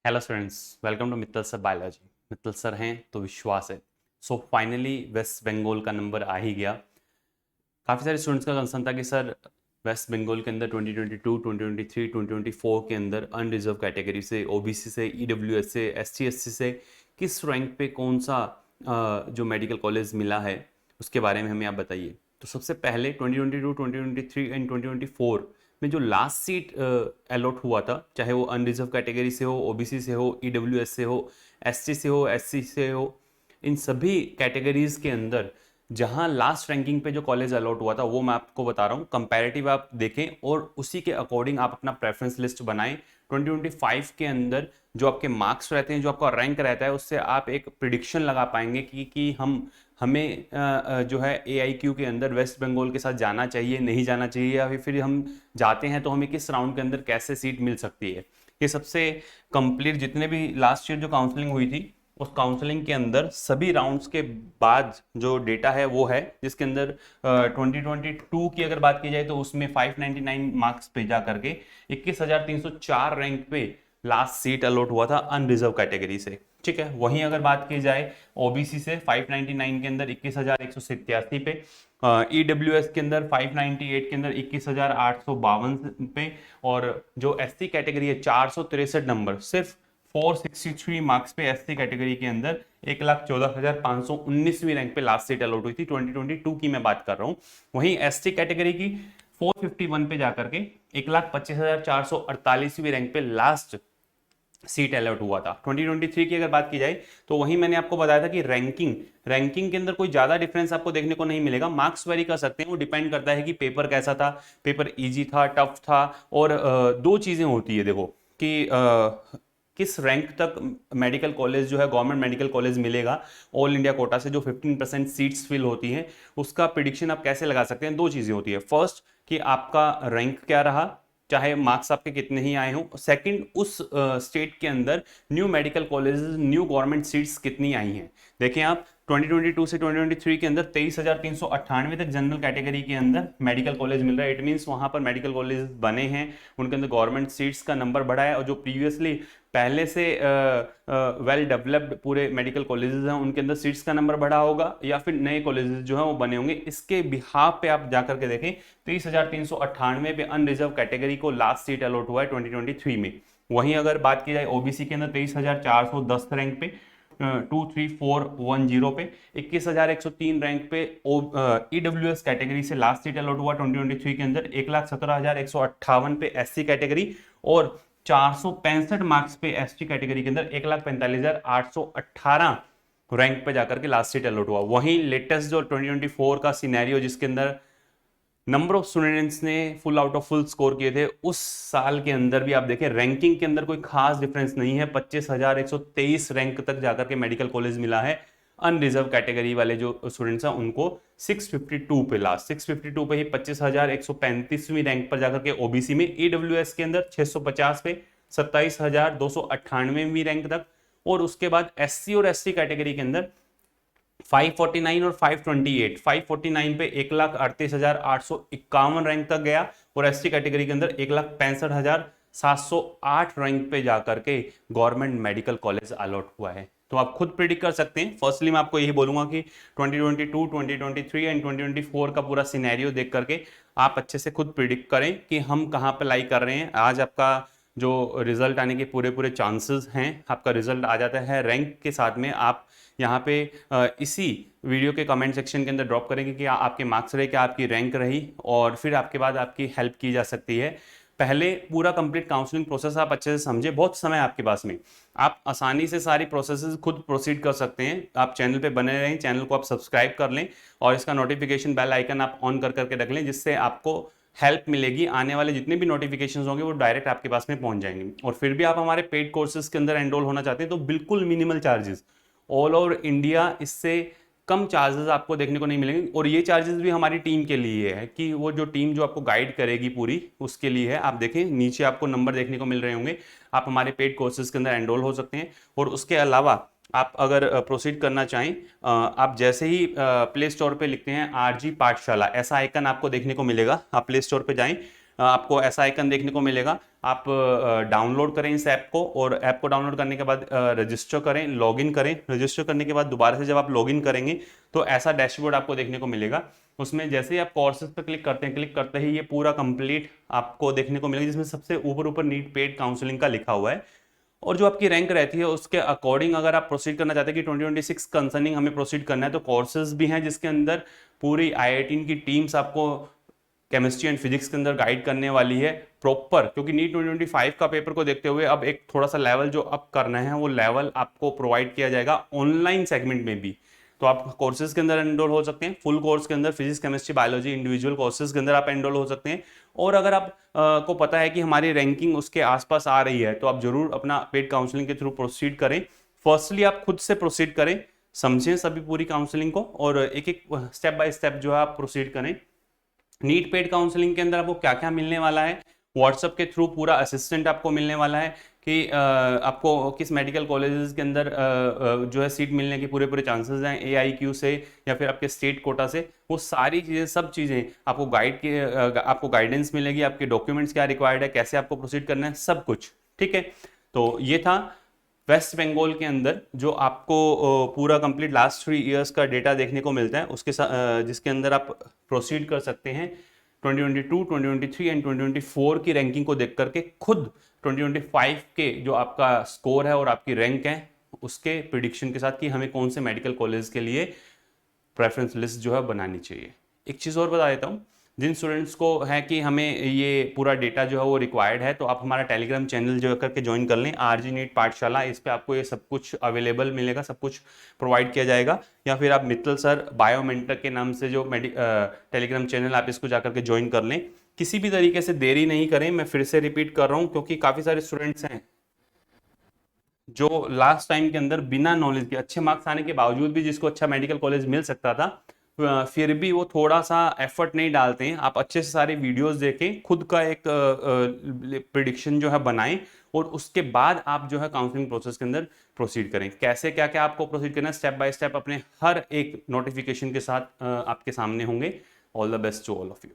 Hello students, welcome to Mittal sir biology. Mittal sir हैं तो विश्वास है। सो फाइनली वेस्ट बंगाल का नंबर आ ही गया। काफ़ी सारे स्टूडेंट्स का कंसर्न था कि सर वेस्ट बंगाल के अंदर 2022, 2023, 2024 के अंदर अनरिजर्व कैटेगरी से, ओबीसी से, ईडब्ल्यूएस से, एसटी एससी से किस रैंक पे कौन सा जो मेडिकल कॉलेज मिला है उसके बारे में हमें आप बताइए। तो सबसे पहले 2022, 2023 एंड 2024 में जो लास्ट सीट अलॉट हुआ था, चाहे वो अनरिजर्व कैटेगरी से हो, ओबीसी से हो, ईडब्ल्यूएस से हो, एसटी से हो, एससी से हो, इन सभी कैटेगरीज के अंदर जहां लास्ट रैंकिंग पे जो कॉलेज अलॉट हुआ था वो मैं आपको बता रहा हूँ। कंपैरेटिव आप देखें और उसी के अकॉर्डिंग आप अपना प्रेफरेंस लिस्ट बनाएं। 2025 के अंदर जो आपके मार्क्स रहते हैं, जो आपका रैंक रहता है, उससे आप एक प्रिडिक्शन लगा पाएंगे कि हमें जो है AIQ के अंदर वेस्ट बंगाल के साथ जाना चाहिए, नहीं जाना चाहिए, या फिर हम जाते हैं तो हमें किस राउंड के अंदर कैसे सीट मिल सकती है। ये सबसे कंप्लीट जितने भी लास्ट ईयर जो काउंसलिंग हुई थी उस काउंसलिंग के अंदर सभी राउंड्स के बाद जो डेटा है वो है, जिसके अंदर 2022 की अगर बात की जाए तो उसमें 599 मार्क्स पे जा करके 21,304 रैंक पे लास्ट सीट अलॉट हुआ था अनरिजर्व कैटेगरी से। ठीक है, वहीं अगर बात की जाए ओबीसी से 599 के अंदर 21,187 पे, ईडब्ल्यूएस के अंदर 598 के अंदर 21,852 पे, और जो एससी कैटेगरी है 463 नंबर, सिर्फ 463 मार्क्स पे एससी कैटेगरी के अंदर 1,14,519वीं रैंक पे लास्ट सीट अलॉट हुई थी। 2022 की मैं बात कर रहा हूं। वहीं एसटी कैटेगरी की 451 पे जाकर के 1,25,448वीं रैंक पे लास्ट सीट अलॉट हुआ था। 2023 की अगर बात की जाए तो वहीं मैंने आपको बताया था कि रैंकिंग के अंदर कोई ज्यादा डिफरेंस आपको देखने को नहीं मिलेगा। मार्क्स वेरी कर सकते हैं, वो डिपेंड करता है कि पेपर कैसा था, पेपर इजी था, टफ था। और दो चीजें होती है देखो कि किस रैंक तक मेडिकल कॉलेज जो है, गवर्नमेंट मेडिकल कॉलेज मिलेगा ऑल इंडिया कोटा से, जो 15% सीट्स फिल होती हैं, उसका प्रिडिक्शन आप कैसे लगा सकते हैं। दो चीजें होती है, फर्स्ट कि आपका रैंक क्या रहा, चाहे मार्क्स आपके कितने ही आए हों। सेकंड, उस स्टेट के अंदर new medical colleges, new government seats कितनी आई हैं। देखें आप 2022 से 2023 के अंदर 23,398 तक जनरल कैटेगरी के अंदर मेडिकल कॉलेज मिल रहा है। इट मीन्स वहां पर मेडिकल कॉलेज बने हैं, उनके अंदर गवर्नमेंट सीट्स का नंबर बढ़ा है, और जो प्रीवियसली पहले से वेल डेवलप्ड पूरे मेडिकल कॉलेजेस हैं उनके अंदर सीट्स का नंबर बढ़ा होगा, या फिर नए कॉलेजेस जो हैं वो बने होंगे। इसके बिहाफ पे आप जाकर के देखें 23,398 पे अनरिजर्व कैटेगरी को लास्ट सीट अलॉट हुआ है 2023 में। वहीं अगर बात की जाए ओबीसी के अंदर 23,410 रैंक पे, 23410 पे, 21,103 रैंक पे ईडब्ल्यूएस कैटेगरी से लास्ट सीट अलॉट हुआ 2023 के अंदर, 1,17,158 पे एससी कैटेगरी, और 465 मार्क्स पे एसटी कैटेगरी के अंदर 1,45,818 रैंक पे जाकर के लास्ट सीट अलॉट हुआ। वहीं लेटेस्ट जो 2024 का सिनेरियो, जिसके अंदर नंबर ऑफ स्टूडेंट्स ने full out of full score किए थे, उस साल के अंदर भी आप देखें रैंकिंग के अंदर कोई खास डिफरेंस नहीं है। 25,123 रैंक तक जाकर के मेडिकल कॉलेज मिला है। अनरिजर्व कैटेगरी वाले जो स्टूडेंट्स हैं उनको 652 पे, लास्ट 652 पे ही 25,135वीं रैंक पर जाकर के ओबीसी में, ईडब्ल्यूएस के अंदर 650 पे 27,298वीं रैंक तक, और उसके बाद एससी और एसटी कैटेगरी के अंदर 549 और 528, 549 पे 1,38,851 रैंक तक गया, और एसटी कैटेगरी के अंदर 1,65,708 रैंक पे जाकर के गवर्नमेंट मेडिकल कॉलेज अलॉट हुआ है। तो आप खुद प्रिडिक्ट कर सकते हैं। फर्स्टली मैं आपको यही बोलूंगा कि 2022, 2023 एंड 2024 का पूरा सिनेरियो देख करके आप अच्छे से खुद प्रिडिक्ट करें कि हम कहाँ पे लाई कर रहे हैं। आज आपका जो रिजल्ट आने के पूरे पूरे चांसेस हैं, आपका रिजल्ट आ जाता है रैंक के साथ में। आप यहाँ पे इसी वीडियो के कमेंट सेक्शन के अंदर ड्रॉप करेंगे कि आपके मार्क्स रहे, क्या आपकी रैंक रही, और फिर आपके बाद आपकी हेल्प की जा सकती है। पहले पूरा कंप्लीट काउंसलिंग प्रोसेस आप अच्छे से समझे, बहुत समय आपके पास में, आप आसानी से सारी प्रोसेसेस खुद प्रोसीड कर सकते हैं। आप चैनल पे बने रहें, चैनल को आप सब्सक्राइब कर लें, और इसका नोटिफिकेशन बेल आइकन आप ऑन कर करके रख लें, जिससे आपको हेल्प मिलेगी। आने वाले जितने भी नोटिफिकेशंस होंगे वो डायरेक्ट आपके पास में पहुंच जाएंगे। और फिर भी आप हमारे पेड कोर्सेज के अंदर एनरोल होना चाहते हैं तो बिल्कुल minimal charges, all over India इससे कम चार्जेस आपको देखने को नहीं मिलेंगे। और ये चार्जेस भी हमारी टीम के लिए है, कि वो जो टीम जो आपको गाइड करेगी पूरी, उसके लिए है। आप देखें नीचे आपको नंबर देखने को मिल रहे होंगे, आप हमारे पेड कोर्सेज के अंदर एनरोल हो सकते हैं। और उसके अलावा आप अगर प्रोसीड करना चाहें, आप जैसे ही प्ले स्टोर पे लिखते हैं आरजी पाठशाला, ऐसा आइकन आपको देखने को मिलेगा। आप प्ले स्टोर पे जाएं, आपको ऐसा आइकन देखने को मिलेगा। आप डाउनलोड करें इस ऐप को, और ऐप को डाउनलोड करने के बाद रजिस्टर करें, लॉगिन करें। रजिस्टर करने के बाद दोबारा से जब आप लॉगिन करेंगे तो ऐसा डैशबोर्ड आपको देखने को मिलेगा। उसमें जैसे ही आप कोर्सेज पर क्लिक करते हैं, क्लिक करते ही ये पूरा कंप्लीट आपको देखने को मिलेगा, जिसमें सबसे ऊपर नीट पेड काउंसलिंग का लिखा हुआ है। और जो आपकी रैंक रहती है उसके अकॉर्डिंग अगर आप प्रोसीड करना चाहते हैं कि 2026 कंसर्निंग हमें प्रोसीड करना है, तो कोर्सेज भी हैं जिसके अंदर पूरी IIT की टीम्स आपको केमिस्ट्री एंड फिजिक्स के अंदर गाइड करने वाली है प्रॉपर। क्योंकि नीट 2025 का पेपर को देखते हुए अब एक थोड़ा सा लेवल जो अप करना है, वो लेवल आपको प्रोवाइड किया जाएगा ऑनलाइन सेगमेंट में भी। तो आप कोर्सेज के अंदर एनरोल हो सकते हैं, फुल कोर्स के अंदर physics chemistry biology individual courses के अंदर आप एनरोल हो सकते हैं। और अगर आप को पता है कि हमारी रैंकिंग उसके आसपास आ रही है, तो आप जरूर अपना पेड काउंसलिंग के थ्रू प्रोसीड करें। फर्स्टली आप खुद से प्रोसीड करें, समझें सभी पूरी काउंसलिंग को, और एक एक स्टेप बाय स्टेप जो है आप प्रोसीड करें। नीट पेड काउंसलिंग के अंदर आपको क्या क्या मिलने वाला है, व्हाट्सएप के थ्रू पूरा असिस्टेंट आपको मिलने वाला है कि आपको किस मेडिकल कॉलेजेस के अंदर जो है सीट मिलने के पूरे चांसेस हैं AIQ से या फिर आपके स्टेट कोटा से। वो सारी चीज़ें, सब चीज़ें आपको आपको गाइडेंस मिलेगी, आपके डॉक्यूमेंट्स क्या रिक्वायर्ड है, कैसे आपको प्रोसीड करना है, सब कुछ। ठीक है, तो ये था वेस्ट बंगाल के अंदर जो आपको पूरा कंप्लीट लास्ट 3 इयर्स का डेटा देखने को मिलता है, उसके साथ जिसके अंदर आप प्रोसीड कर सकते हैं 2022, 2023 एंड 2024 की रैंकिंग को देख करके खुद 2025 के जो आपका स्कोर है और आपकी रैंक है उसके प्रिडिक्शन के साथ कि हमें कौन से मेडिकल कॉलेज के लिए प्रेफरेंस लिस्ट जो है बनानी चाहिए। एक चीज़ और बता देता हूँ, जिन स्टूडेंट्स को है कि हमें ये पूरा डेटा जो है वो रिक्वायर्ड है, तो आप हमारा टेलीग्राम चैनल जो करके ज्वाइन कर लें, RG नीट पाठशाला। इस पे आपको ये सब कुछ अवेलेबल मिलेगा, सब कुछ प्रोवाइड किया जाएगा। या फिर आप मित्तल सर बायोमेंटर के नाम से जो टेलीग्राम चैनल, आप इसको जाकर के ज्वाइन कर लें। किसी भी तरीके से देरी नहीं करें, मैं फिर से रिपीट कर रहा हूँ, क्योंकि काफ़ी सारे स्टूडेंट्स हैं जो लास्ट टाइम के अंदर बिना नॉलेज के, अच्छे मार्क्स आने के बावजूद भी, जिसको अच्छा मेडिकल कॉलेज मिल सकता था, फिर भी वो थोड़ा सा एफर्ट नहीं डालते हैं। आप अच्छे से सारे वीडियोस देखें, खुद का एक प्रिडिक्शन जो है बनाएं, और उसके बाद आप जो है काउंसलिंग प्रोसेस के अंदर प्रोसीड करें। कैसे क्या क्या आपको प्रोसीड करना है, स्टेप बाय स्टेप अपने हर एक नोटिफिकेशन के साथ आपके सामने होंगे। All the best to all of you.